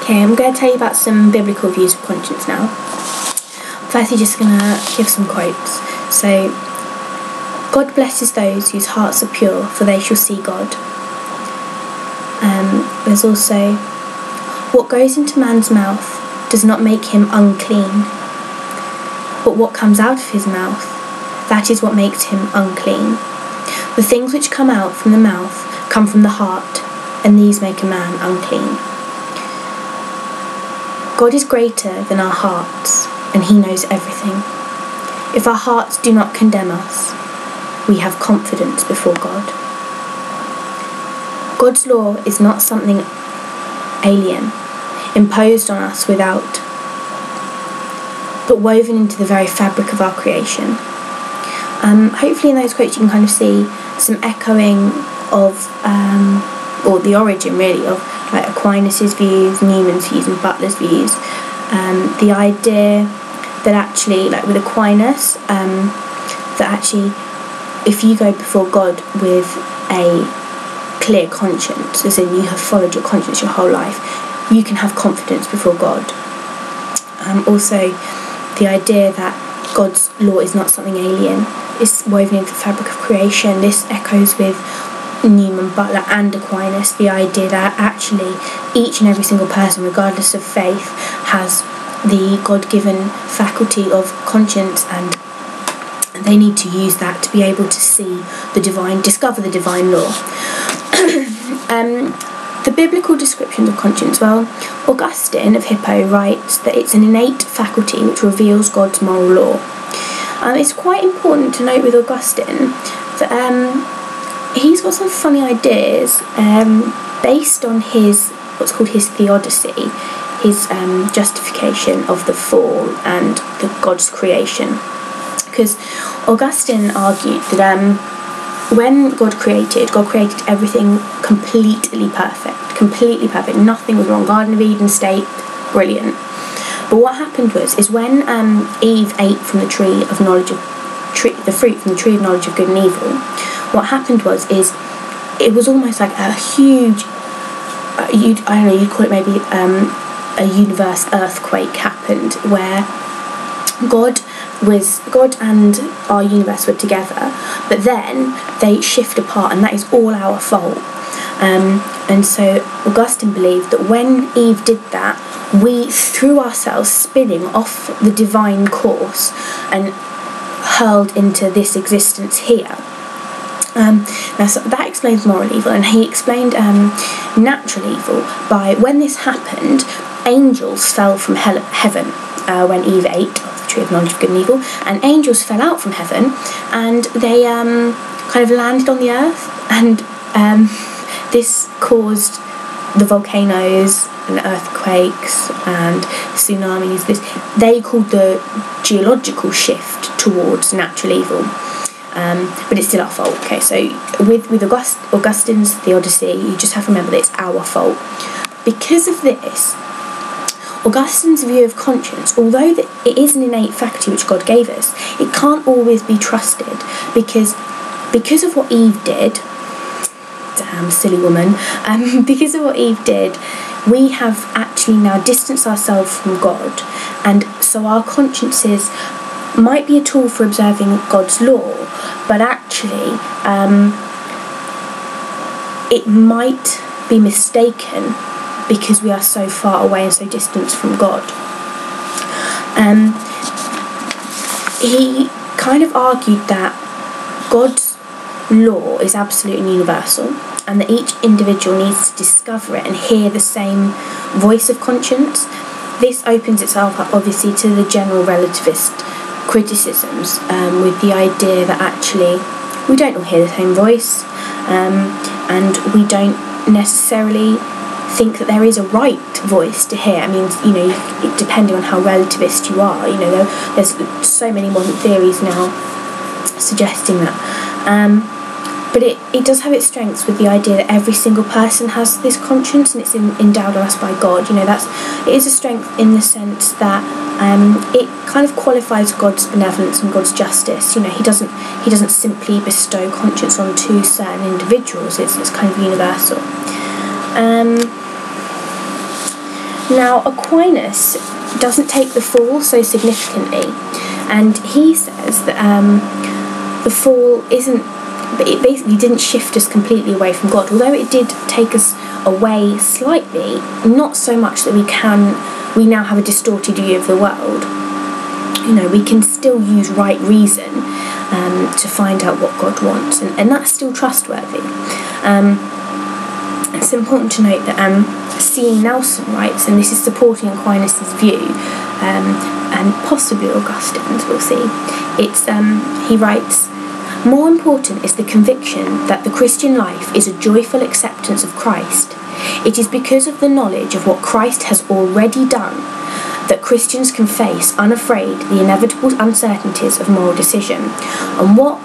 Okay, I'm going to tell you about some biblical views of conscience now. Firstly, just going to give some quotes. So, God blesses those whose hearts are pure, for they shall see God. There's also, what goes into man's mouth does not make him unclean, but what comes out of his mouth, that is what makes him unclean. The things which come out from the mouth come from the heart, and these make a man unclean. God is greater than our hearts, and he knows everything. If our hearts do not condemn us, we have confidence before God. God's law is not something alien, imposed on us without, but woven into the very fabric of our creation. Hopefully in those quotes you can kind of see some echoing of, or the origin really, of like Aquinas' views, Newman's views and Butler's views. The idea that actually, like with Aquinas, that actually if you go before God with a clear conscience, as in you have followed your conscience your whole life, you can have confidence before God. Also, the idea that God's law is not something alien, it's woven into the fabric of creation. This echoes with Newman, Butler and Aquinas, the idea that actually each and every single person, regardless of faith, has the God-given faculty of conscience, and they need to use that to be able to see the divine, discover the divine law. The biblical description of conscience, well, Augustine of Hippo writes that it's an innate faculty which reveals God's moral law. It's quite important to note with Augustine that he's got some funny ideas based on his, what's called his theodicy, his justification of the fall and God's creation. Because Augustine argued that when God created everything completely perfect, nothing was wrong. Garden of Eden state, brilliant. But what happened is when Eve ate from the tree of knowledge of the fruit from the tree of knowledge of good and evil, what happened is it was almost like a huge, you'd call it maybe a universe earthquake happened, where God and our universe were together, but then they shift apart, and that is all our fault. And so Augustine believed that when Eve did that, we threw ourselves spinning off the divine course and hurled into this existence here. Now, so that explains moral evil, and he explained natural evil by, when this happened, angels fell from heaven when Eve ate of the tree of knowledge of good and evil, and angels fell out from heaven, and they kind of landed on the earth, and this caused the volcanoes and earthquakes and tsunamis. They called the geological shift towards natural evil. But it's still our fault. Okay, so with Augustine's theodicy, you just have to remember that it's our fault. Because of this, Augustine's view of conscience, although that it is an innate faculty which God gave us, it can't always be trusted, because of what Eve did. Damn silly woman. Because of what Eve did, we have actually now distanced ourselves from God, and so our consciences might be a tool for observing God's law, but actually it might be mistaken because we are so far away and so distant from God. He kind of argued that God's law is absolute and universal, and that each individual needs to discover it and hear the same voice of conscience. This opens itself up obviously to the general relativist criticisms, with the idea that actually we don't all hear the same voice, and we don't necessarily think that there is a right voice to hear. I mean, depending on how relativist you are, there's so many modern theories now suggesting that. But it does have its strengths with the idea that every single person has this conscience, and it's endowed on us by God. It is a strength in the sense that it kind of qualifies God's benevolence and God's justice. He doesn't simply bestow conscience onto certain individuals. It's kind of universal. Now, Aquinas doesn't take the fall so significantly, and he says that the fall it basically didn't shift us completely away from God, although it did take us away slightly, not so much that we now have a distorted view of the world. We can still use right reason to find out what God wants, and that's still trustworthy. It's important to note that C. Nelson writes, and this is supporting Aquinas' view, and possibly Augustine's, we'll see. He writes, "More important is the conviction that the Christian life is a joyful acceptance of Christ. It is because of the knowledge of what Christ has already done that Christians can face unafraid the inevitable uncertainties of moral decision." And what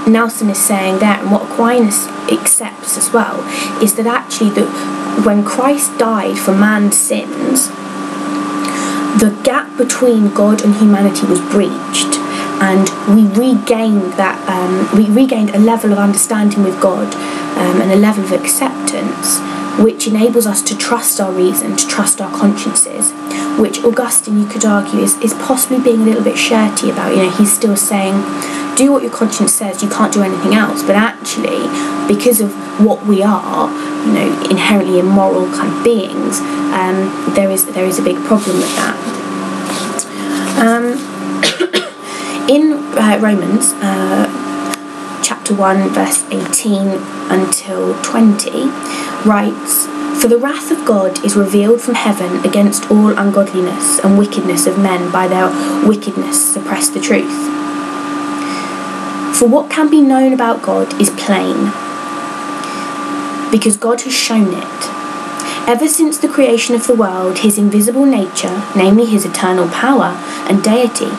Nelson is saying there, and what Aquinas accepts as well, is that actually when Christ died for man's sins, the gap between God and humanity was breached, and we regained a level of understanding with God, and a level of acceptance which enables us to trust our reason, to trust our consciences, which Augustine, you could argue, is possibly being a little bit shirty about. He's still saying, do what your conscience says, you can't do anything else. But actually, because of what we are, inherently immoral kind of beings, there is a big problem with that. In Romans, chapter 1, verse 18 until 20, writes, "For the wrath of God is revealed from heaven against all ungodliness and wickedness of men by their wickedness suppress the truth. For what can be known about God is plain, because God has shown it. Ever since the creation of the world, his invisible nature, namely his eternal power and deity,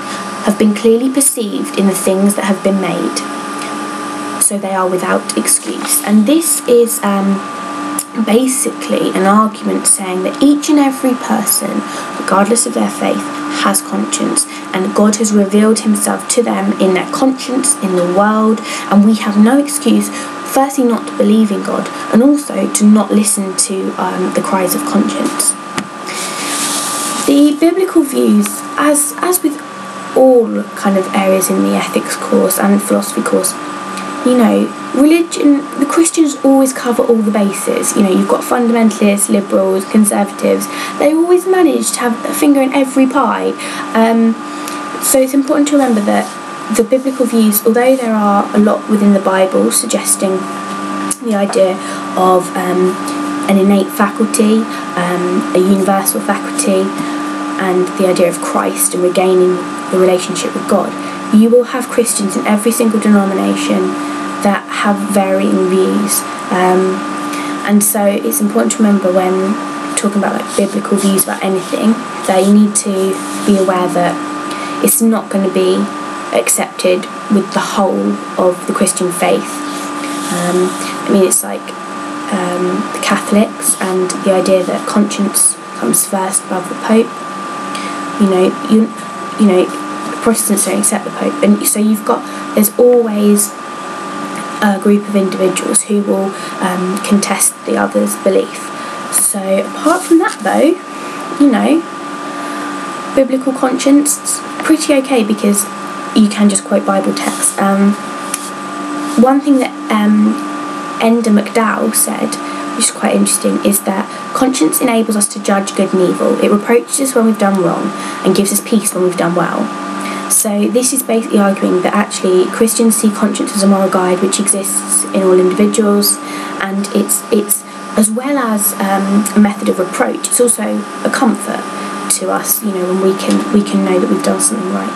have been clearly perceived in the things that have been made, so they are without excuse." And this is basically an argument saying that each and every person, regardless of their faith, has conscience, and God has revealed himself to them in their conscience, in the world, and we have no excuse, firstly, not to believe in God, and also to not listen to the cries of conscience. The biblical views, as with all kind of areas in the ethics course and philosophy course, religion, the Christians always cover all the bases. You've got fundamentalists, liberals, conservatives. They always manage to have a finger in every pie. So it's important to remember that the biblical views, although there are a lot within the Bible suggesting the idea of an innate faculty, a universal faculty, and the idea of Christ and regaining the relationship with God, you will have Christians in every single denomination that have varying views, and so it's important to remember when talking about biblical views about anything that you need to be aware that it's not going to be accepted with the whole of the Christian faith. It's like the Catholics and the idea that conscience comes first above the Pope. Protestants don't accept the Pope, and so there's always a group of individuals who will contest the other's belief. So apart from that though, biblical conscience, pretty okay, because you can just quote Bible text. One thing that Enda McDowell said, which is quite interesting, is that conscience enables us to judge good and evil. It reproaches us when we've done wrong and gives us peace when we've done well. So this is basically arguing that actually Christians see conscience as a moral guide which exists in all individuals, and it's as well as a method of reproach, it's also a comfort to us, when we can know that we've done something right.